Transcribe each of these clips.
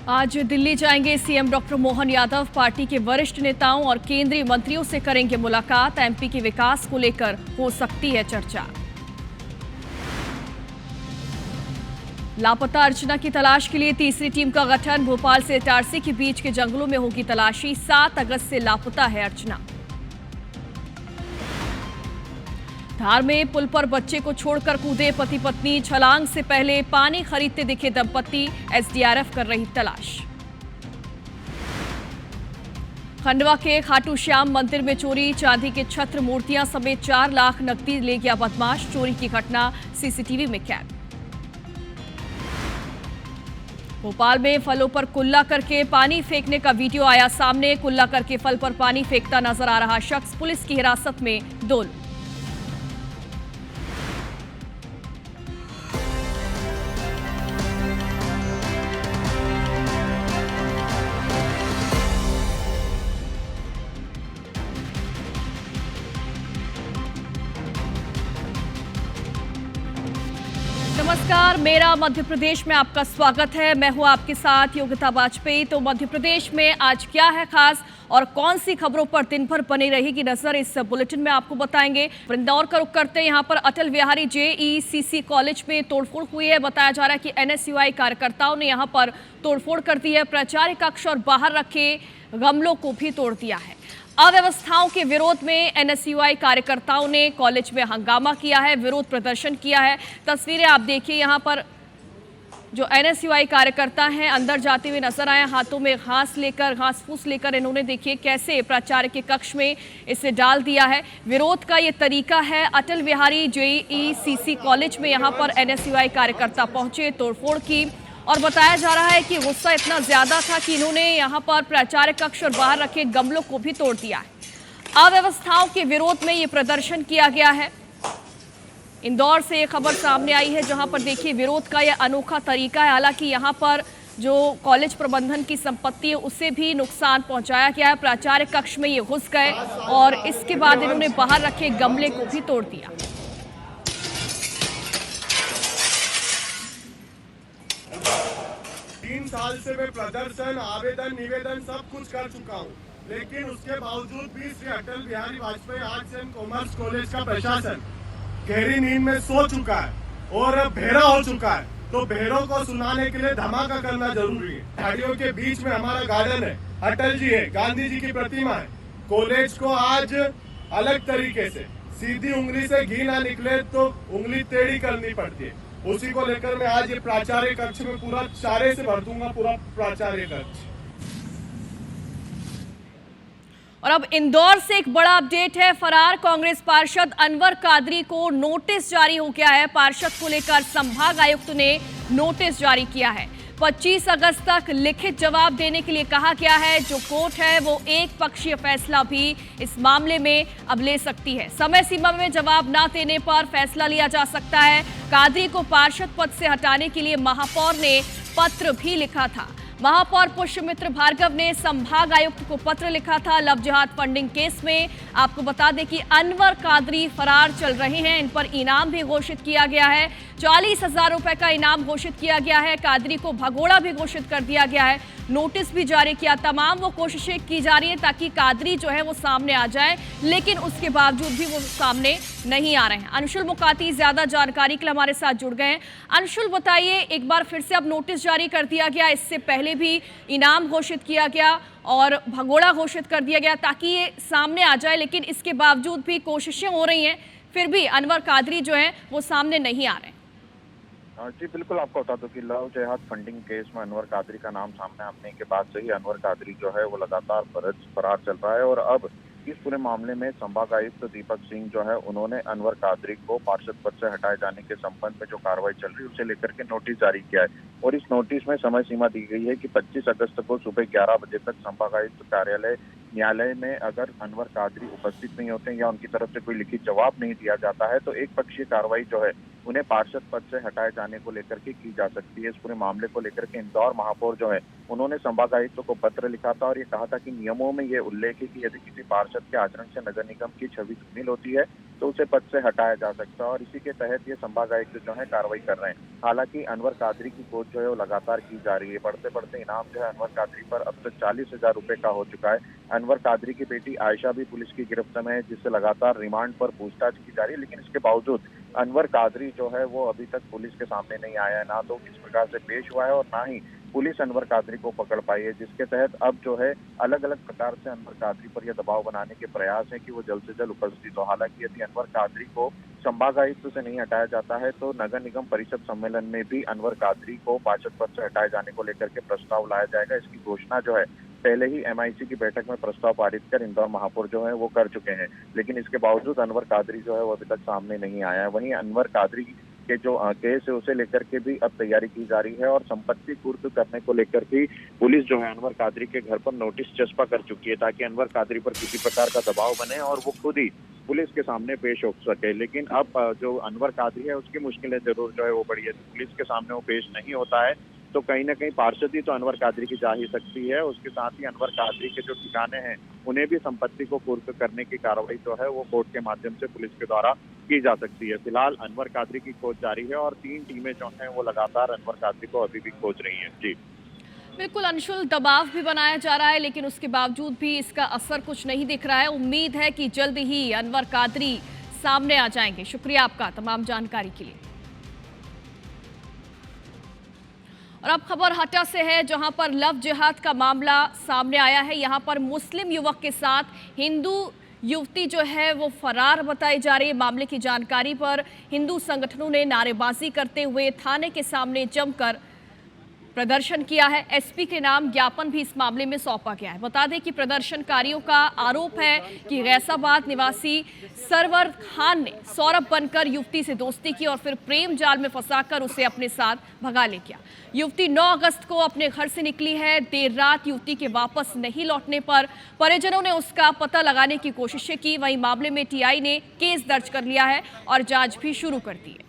आज दिल्ली जाएंगे CM doctor Mohan Yadav. Party के वरिष्ठ नेताओं और केंद्रीय मंत्रियों से करेंगे मुलाकात। एमपी के विकास को लेकर हो सकती है चर्चा। लापता अर्चना की तलाश के लिए तीसरी टीम का गठन। भोपाल से इटारसी के बीच के जंगलों में होगी तलाशी। 7 अगस्त से लापता है अर्चना। धार में पुल पर बच्चे को छोड़कर कूदे पति पत्नी। छलांग से पहले पानी खरीदते दिखे दंपत्ति। एसडीआरएफ कर रही तलाश। खंडवा के खाटू श्याम मंदिर में चोरी। चांदी के छत्र मूर्तियां समेत 4 लाख नकदी ले गया बदमाश। चोरी की घटना सीसीटीवी में कैद। भोपाल में फलों पर कुल्ला करके पानी फेंकने का वीडियो आया सामने। कुल्ला करके फल पर पानी फेंकता नजर आ रहा शख्स पुलिस की हिरासत में 2 लोग। नमस्कार, मेरा मध्य प्रदेश में आपका स्वागत है। मैं हूं आपके साथ योगिता वाजपेयी। तो मध्य प्रदेश में आज क्या है खास और कौन सी खबरों पर दिन भर बनी रहेगी नजर, इस बुलेटिन में आपको बताएंगे। इंदौर का रुख करते हैं। यहां पर अटल बिहारी जेईसीसी कॉलेज में तोड़फोड़ हुई है। बताया जा रहा है कि एनएसयूआई कार्यकर्ताओं ने यहां पर तोड़फोड़ कर दी है। प्राचार्य कक्ष और बाहर रखे गमलों को भी तोड़ दिया है। अव्यवस्थाओं के विरोध में एनएसयूआई कार्यकर्ताओं ने कॉलेज में हंगामा किया है, विरोध प्रदर्शन किया है। तस्वीरें आप देखिए, यहां पर जो एनएसयूआई कार्यकर्ता हैं अंदर जाते हुए नजर आए। हाथों में घास फूस लेकर इन्होंने देखिए कैसे प्राचार्य के कक्ष में इसे डाल दिया है। विरोध का ये तरीका है। अटल बिहारी जेईसीसी कॉलेज में यहां पर एनएसयूआई कार्यकर्ता पहुंचे, तोड़फोड़ की और बताया जा रहा है कि गुस्सा इतना ज्यादा था कि इन्होंने यहां पर प्राचार्य कक्ष और बाहर रखे गमलों को भी तोड़ दिया है। अव्यवस्थाओं के विरोध में ये प्रदर्शन किया गया है। इंदौर से ये खबर सामने आई है जहां पर देखिए विरोध का यह अनोखा तरीका है। हालांकि यहां पर जो कॉलेज प्रबंधन की संपत्ति है उसे भी नुकसान पहुंचाया गया है। प्राचार्य कक्ष में ये घुस गए और इसके बाद इन्होंने बाहर रखे गमले को भी तोड़ दिया। 3 साल से मैं प्रदर्शन, आवेदन, निवेदन सब कुछ कर चुका हूँ, लेकिन उसके बावजूद भी Shri Atal Bihari Vajpayee arts and commerce college का प्रशासन गहरी नींद में सो चुका है और बहरा हो चुका है। तो बहरों को सुनाने के लिए धमाका करना जरूरी है। झाड़ियों के बीच में हमारा गार्डन है, अटल जी है, गांधी जी की प्रतिमा है। कॉलेज को आज अलग तरीके से सीधी उंगली से घी ना निकले तो उंगली टेढ़ी करनी पड़ती है। उसी को लेकर मैं आज ये प्राचार्य कक्ष में पूरा चारे से भर दूंगा, पूरा प्राचार्य कक्ष। और अब इंदौर से एक बड़ा अपडेट है। फरार कांग्रेस पार्षद अनवर कादरी को नोटिस जारी हो गया है। पार्षद को लेकर संभाग आयुक्त ने नोटिस जारी किया है। 25 अगस्त तक लिखित जवाब देने के लिए कहा गया है। जो कोर्ट है वो एक पक्षीय फैसला भी इस मामले में अब ले सकती है। समय सीमा में जवाब न देने पर फैसला लिया जा सकता है। कादरी को पार्षद पद से हटाने के लिए महापौर ने पत्र भी लिखा था। महापौर पुष्यमित्र भार्गव ने संभाग आयुक्त को पत्र लिखा था। लव जिहाद फंडिंग केस में आपको बता दें कि अनवर कादरी फरार चल रहे हैं। इन पर इनाम भी घोषित किया गया है। 40,000 रुपए का इनाम घोषित किया गया है। कादरी को भगोड़ा भी घोषित कर दिया गया है। नोटिस भी जारी किया। तमाम वो कोशिशें की जा रही है ताकि कादरी जो है वो सामने आ जाए, लेकिन उसके बावजूद भी वो सामने नहीं आ रहे हैं। अंशुल मुकाती ज्यादा जानकारी के लिए हमारे साथ जुड़ गए हैं। अंशुल, बताइए, एक बार फिर से अब नोटिस जारी कर दिया गया, इससे पहले भी इनाम घोषित किया गया और भगोड़ा घोषित कर दिया गया ताकि ये सामने आ जाए, लेकिन इसके बावजूद भी कोशिशें हो रही हैं, फिर भी अनवर कादरी जो है वो सामने नहीं आ रहे हैं। जी बिल्कुल, आपको बता दूं कि लव जिहाद फंडिंग केस में अनवर कादरी का नाम सामने आने के बाद से ही अनवर कादरी जो है वो लगातार फरार चल रहा है। और अब इस पूरे मामले में संभाग आयुक्त दीपक सिंह जो है उन्होंने अनवर कादरी को पार्षद पद से हटाए जाने के संबंध में जो कार्रवाई चल रही है उसे लेकर के नोटिस जारी किया है। और इस नोटिस में समय सीमा दी गई है कि 25 अगस्त को सुबह 11 बजे तक संभाग आयुक्त कार्यालय न्यायालय में अगर अनवर कादरी उपस्थित नहीं होते या उनकी तरफ से कोई लिखित जवाब नहीं दिया जाता है तो एक पक्षीय कार्रवाई जो है उन्हें पार्षद पद से हटाए जाने को लेकर के की जा सकती है। इस पूरे मामले को लेकर के इंदौर महापौर जो है उन्होंने संभागायुक्त को पत्र लिखा था और ये कहा था कि नियमों में ये उल्लेख है कि यदि किसी पार्षद के आचरण से नगर निगम की छवि धूमिल होती है तो उसे पद से हटाया जा सकता है और इसी के तहत ये संभागायुक्त जो है कार्रवाई कर रहे हैं। हालांकि अनवर कादरी की खोज जो है वो लगातार की जा रही है। बढ़ते बढ़ते इनाम जो है अनवर कादरी पर अब तक 40,000 रुपए का हो चुका है। अनवर कादरी की बेटी आयशा भी पुलिस की गिरफ्त में है, जिससे लगातार रिमांड पर पूछताछ की जा रही है। लेकिन इसके बावजूद अनवर कादरी जो है वो अभी तक पुलिस के सामने नहीं आया है, ना तो किस प्रकार से पेश हुआ है और ना ही पुलिस अनवर कादरी को पकड़ पाई है, जिसके तहत अब जो है अलग अलग प्रकार से अनवर कादरी पर यह दबाव बनाने के प्रयास है कि वो जल्द से जल्द उपस्थित हो। हालांकि यदि अनवर कादरी को संभागायुक्त से नहीं हटाया जाता है तो नगर निगम परिषद सम्मेलन में भी अनवर कादरी को पार्षद पद से हटाए जाने को लेकर के प्रस्ताव लाया जाएगा। इसकी घोषणा जो है पहले ही एमआईसी की बैठक में प्रस्ताव पारित कर इंदौर महापौर जो है वो कर चुके हैं, लेकिन इसके बावजूद अनवर कादरी जो है वो अभी तक सामने नहीं आया है। वहीं अनवर कादरी के जो केस है उसे लेकर के भी अब तैयारी की जा रही है और संपत्ति कुर्क करने को लेकर भी पुलिस जो है अनवर कादरी के घर पर नोटिस चस्पा कर चुकी है ताकि अनवर कादरी पर किसी प्रकार का दबाव बने और वो खुद ही पुलिस के सामने पेश हो सके। लेकिन अब जो अनवर कादरी है उसकी मुश्किलें जरूर जो है वो बढ़ी है। पुलिस के सामने वो पेश नहीं होता है तो कहीं ना कहीं पार्षदी तो अनवर कादरी की जा ही सकती है। उसके साथ ही अनवर कादरी के जो ठिकाने हैं उन्हें भी संपत्ति को कुर्क करने की कार्रवाई जो है वो कोर्ट के माध्यम से पुलिस के द्वारा की जा सकती है। फिलहाल अनवर कादरी की खोज जारी है और 3 टीमें जो हैं वो लगातार अनवर कादरी को अभी भी खोज रही हैं। जी बिल्कुल अंशुल, दबाव भी बनाया जा रहा है लेकिन उसके बावजूद भी इसका असर कुछ नहीं दिख रहा है। उम्मीद है कि जल्द ही अनवर कादरी सामने आ जाएंगे। शुक्रिया आपका तमाम जानकारी के लिए। और अब खबर हटा से है जहां पर लव जिहाद का मामला सामने आया है। यहां पर मुस्लिम युवक के साथ हिंदू युवती जो है वो फरार बताई जा रही है। मामले की जानकारी पर हिंदू संगठनों ने नारेबाजी करते हुए थाने के सामने जमकर प्रदर्शन किया है। एसपी के नाम ज्ञापन भी इस मामले में सौंपा गया है। बता दें कि प्रदर्शनकारियों का आरोप है कि गैसाबाद निवासी सरवर खान ने सौरभ बनकर युवती से दोस्ती की और फिर प्रेम जाल में फंसाकर उसे अपने साथ भगा ले गया। युवती 9 अगस्त को अपने घर से निकली है। देर रात युवती के वापस नहीं लौटने पर परिजनों ने उसका पता लगाने की कोशिशें की। वहीं मामले में टीआई ने केस दर्ज कर लिया है और जांच भी शुरू कर दी है।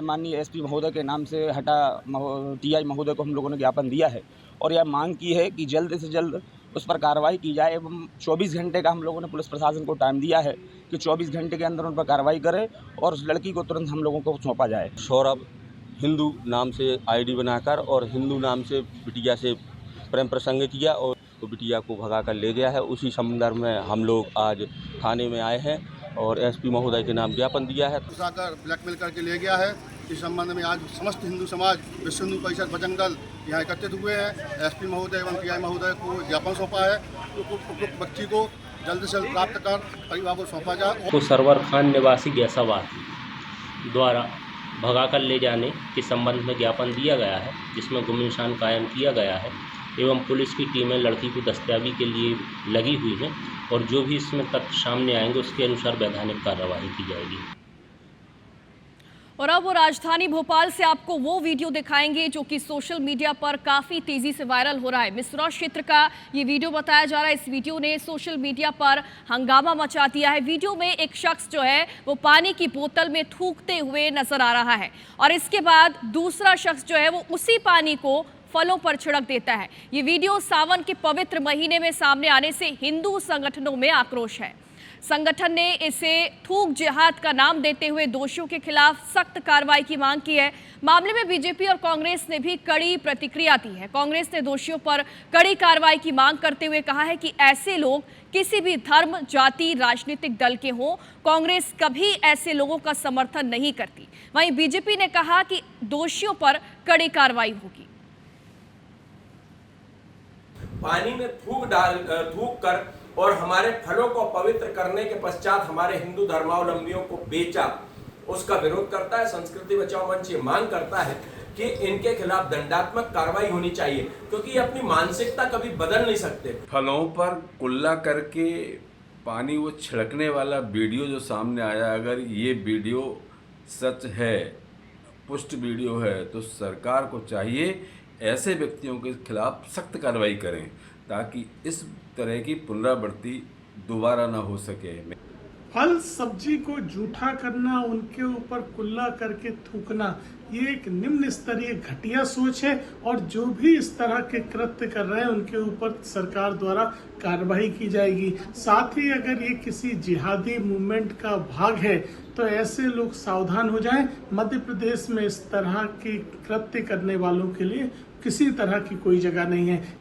माननीय एसपी महोदय के नाम से हटा टीआई महोदय को हम लोगों ने ज्ञापन दिया है और यह मांग की है कि जल्द से जल्द उस पर कार्रवाई की जाए एवं 24 घंटे का हम लोगों ने पुलिस प्रशासन को टाइम दिया है कि 24 घंटे के अंदर उन पर कार्रवाई करे और उस लड़की को तुरंत हम लोगों को सौंपा जाए। सौरभ हिंदू नाम से आईडी बनाकर और हिंदू नाम से बिटिया से प्रेम प्रसंग किया और तो बिटिया को भगा कर ले गया है। उसी संदर्भ में हम लोग आज थाने में आए हैं और एसपी महोदय के नाम ज्ञापन दिया है। उठाकर ब्लैकमेल करके ले गया है। इस संबंध में आज समस्त हिंदू समाज विश्व हिंदू परिषद बजरंग दल यहाँ एकत्रित हुए हैं। एसपी महोदय एवं टीआई महोदय को ज्ञापन सौंपा है तो उपयुक्त बच्ची को जल्द से जल्द प्राप्त कर परिवार को सौंपा जाए। तो सरवर खान निवासी गैसाबाद द्वारा भगाकर ले जाने के संबंध में ज्ञापन दिया गया है, जिसमें गुम निशान कायम किया गया है एवं पुलिस की टीमें लड़की को दस्तयाबी के लिए लगी हुई हैं और जो भी इसमें तथ्य सामने आएंगे उसके अनुसार वैधानिक कार्रवाई की जाएगी। और अब वो राजधानी भोपाल से आपको वो वीडियो दिखाएंगे जो कि सोशल मीडिया पर काफी तेजी से वायरल हो रहा है। मिसरौल क्षेत्र का ये वीडियो बताया जा रहा है। इस वीडियो ने सोशल मीडिया पर हंगामा मचा दिया है। वीडियो में एक शख्स जो है वो पानी की बोतल में थूकते हुए नजर आ रहा है और इसके बाद दूसरा शख्स जो है वो उसी पानी को फलों पर छिड़क देता है। ये वीडियो सावन के पवित्र महीने में सामने आने से हिंदू संगठनों में आक्रोश है। संगठन ने इसे थूक जिहाद का नाम देते हुए दोषियों के खिलाफ सख्त कार्रवाई की मांग की है। मामले में बीजेपी और कांग्रेस ने भी कड़ी प्रतिक्रिया दी है। कांग्रेस ने दोषियों पर कड़ी कार्रवाई की मांग करते हुए कहा है कि ऐसे लोग किसी भी धर्म, जाति, राजनीतिक दल के हों, कांग्रेस कभी ऐसे लोगों का समर्थन नहीं करती। वहीं बीजेपी ने कहा कि दोषियों पर कड़ी कार्रवाई होगी। पानी में थूक कर और हमारे फलों को पवित्र करने के पश्चात हमारे हिंदू धर्मावलंबियों को बेचा, उसका विरोध करता है। संस्कृति बचाओ मंच ये मांग करता है कि इनके खिलाफ दंडात्मक कार्रवाई होनी चाहिए, क्योंकि ये अपनी मानसिकता कभी बदल नहीं सकते। फलों पर कुल्ला करके पानी वो छिड़कने वाला वीडियो जो सामने आया, अगर ये वीडियो सच है, पुष्ट वीडियो है, तो सरकार को चाहिए ऐसे व्यक्तियों के खिलाफ सख्त कार्रवाई करें ताकि इस तरह की पुनरावृत्ति दोबारा ना हो सके। फल सब्जी को जूठा करना, उनके ऊपर कुल्ला करके थूकना, ये एक निम्न स्तरीय घटिया सोच है और जो भी इस तरह के कृत्य कर रहे हैं उनके ऊपर सरकार द्वारा कार्रवाई की जाएगी। साथ ही अगर ये किसी जिहादी मूवमेंट का भाग है तो ऐसे लोग सावधान हो जाएं। मध्य प्रदेश में इस तरह के कृत्य करने वालों के लिए किसी तरह की कोई जगह नहीं है।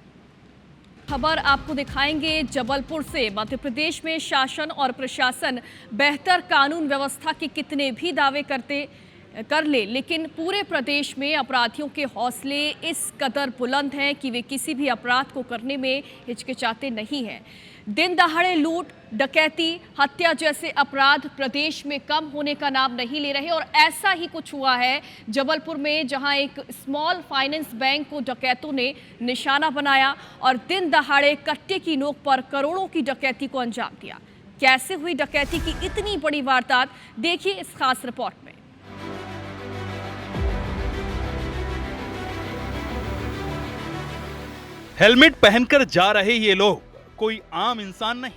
खबर आपको दिखाएंगे जबलपुर से। मध्य प्रदेश में शासन और प्रशासन बेहतर कानून व्यवस्था के कितने भी दावे कर ले, लेकिन पूरे प्रदेश में अपराधियों के हौसले इस कदर बुलंद हैं कि वे किसी भी अपराध को करने में हिचकिचाते नहीं हैं। दिन दहाड़े लूट, डकैती, हत्या जैसे अपराध प्रदेश में कम होने का नाम नहीं ले रहे और ऐसा ही कुछ हुआ है जबलपुर में, जहां एक स्मॉल फाइनेंस बैंक को डकैतों ने निशाना बनाया और दिन दहाड़े कट्टे की नोक पर करोड़ों की डकैती को अंजाम दिया। कैसे हुई डकैती की इतनी बड़ी वारदात, देखिए इस खास रिपोर्ट में। हेलमेट पहनकर जा रहे ये लोग कोई आम इंसान नहीं,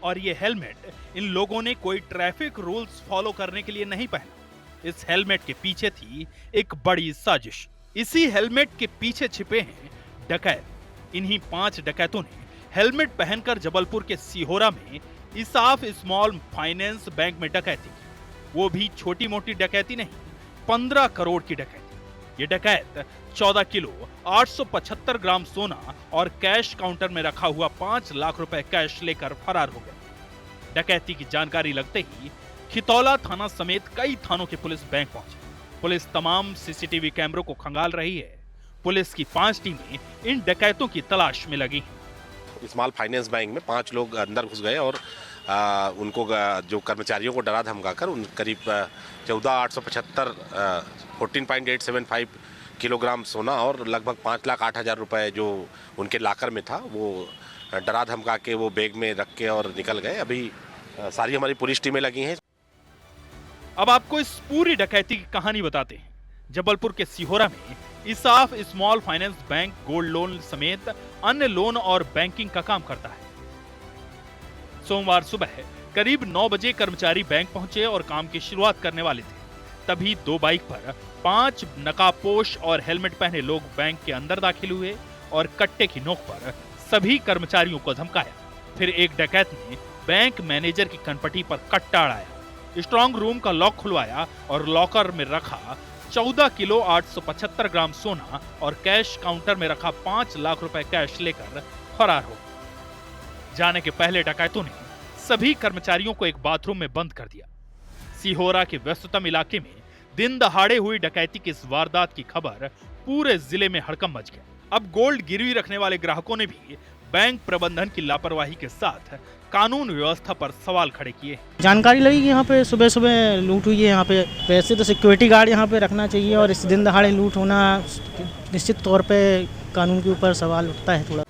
और ये हेलमेट इन लोगों ने कोई ट्रैफिक रूल्स फॉलो करने के लिए नहीं पहना। इस हेलमेट के पीछे थी एक बड़ी साजिश। इसी हेलमेट के पीछे छिपे हैं डकैत। इन्हीं 5 डकैतों ने हेलमेट पहनकर जबलपुर के सिहोरा में इसाफ स्मॉल फाइनेंस बैंक में डकैती की। वो भी छोटी मोटी डकैती नहीं, 15 करोड़ की डकैती। ये डकैत 14 किलो 875 ग्राम सोना और कैश काउंटर में रखा हुआ 5 लाख रुपए कैश लेकर फरार हो गए। डकैती की जानकारी लगते ही खितौला थाना समेत कई थानों की पुलिस बैंक पहुंची। पुलिस तमाम सीसीटीवी कैमरों को खंगाल रही है। पुलिस की 5 टीमें इन डकैतों की तलाश में लगी हैं। स्मॉल फाइनेंस बैंक में 5 लोग अंदर घुस गए और उनको जो कर्मचारियों को डरा धमकाकर उन करीब 14,875 14.875 किलोग्राम सोना और लगभग 5,08,000 रुपए जो उनके लाकर में था वो डरा धमका के वो बैग में रख के और निकल गए। अभी सारी हमारी पुलिस टीमें लगी हैं। अब आपको इस पूरी डकैती की कहानी बताते हैं। जबलपुर के सिहोरा में ESAF small finance bank gold loan समेत अन्य लोन और बैंकिंग का काम करता है। सोमवार सुबह करीब 9 बजे कर्मचारी बैंक पहुंचे और काम की शुरुआत करने वाले थे। तभी 2 बाइक पर 5 नकाबपोश और हेलमेट पहने लोग बैंक के अंदर दाखिल हुए और कट्टे की नोक पर सभी कर्मचारियों को धमकाया। फिर एक डकैत ने बैंक मैनेजर की कनपटी पर कट्टा अड़ाया, स्ट्रांग रूम का लॉक खुलवाया और लॉकर में रखा 14 किलो 875 ग्राम सोना और कैश काउंटर में रखा 5 लाख रुपए कैश लेकर फरार हो गए। जाने के पहले डकैतों ने सभी कर्मचारियों को एक बाथरूम में बंद कर दिया। सिहोरा के व्यस्ततम इलाके में दिन दहाड़े हुई डकैती की इस वारदात की खबर पूरे जिले में हड़कंप मच गया। अब गोल्ड गिरवी रखने वाले ग्राहकों ने भी बैंक प्रबंधन की लापरवाही के साथ कानून व्यवस्था पर सवाल खड़े किए। जानकारी लगी कि यहाँ पे सुबह सुबह लूट हुई है। यहाँ पे वैसे तो सिक्योरिटी गार्ड यहाँ पे रखना चाहिए और इस दिन दहाड़े लूट होना निश्चित तौर पे कानून के ऊपर सवाल उठता है थोड़ा।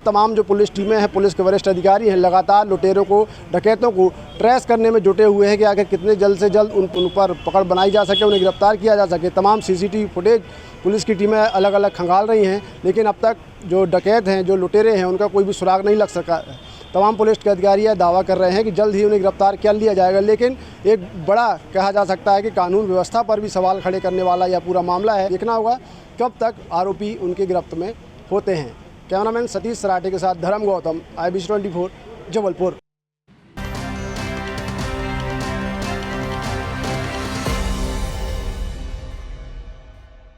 तमाम जो पुलिस टीमें हैं, पुलिस के वरिष्ठ अधिकारी हैं, लगातार लुटेरों को, डकैतों को ट्रेस करने में जुटे हुए हैं कि आखिर कितने जल्द से जल्द उन पर पकड़ बनाई जा सके, उन्हें गिरफ्तार किया जा सके। तमाम सीसीटीवी फुटेज पुलिस की टीमें अलग अलग खंगाल रही हैं, लेकिन अब तक जो डकैत हैं, जो लुटेरे हैं, उनका कोई भी सुराग नहीं लग सका। तमाम पुलिस के अधिकारी दावा कर रहे हैं कि जल्द ही उन्हें गिरफ्तार कर लिया जाएगा, लेकिन एक बड़ा कहा जा सकता है कि कानून व्यवस्था पर भी सवाल खड़े करने वाला यह पूरा मामला है। देखना होगा कब तक आरोपी उनके गिरफ्त में होते हैं। कैमरामैन सतीश सराठे के साथ धर्म गौतम, IBC 24 जबलपुर।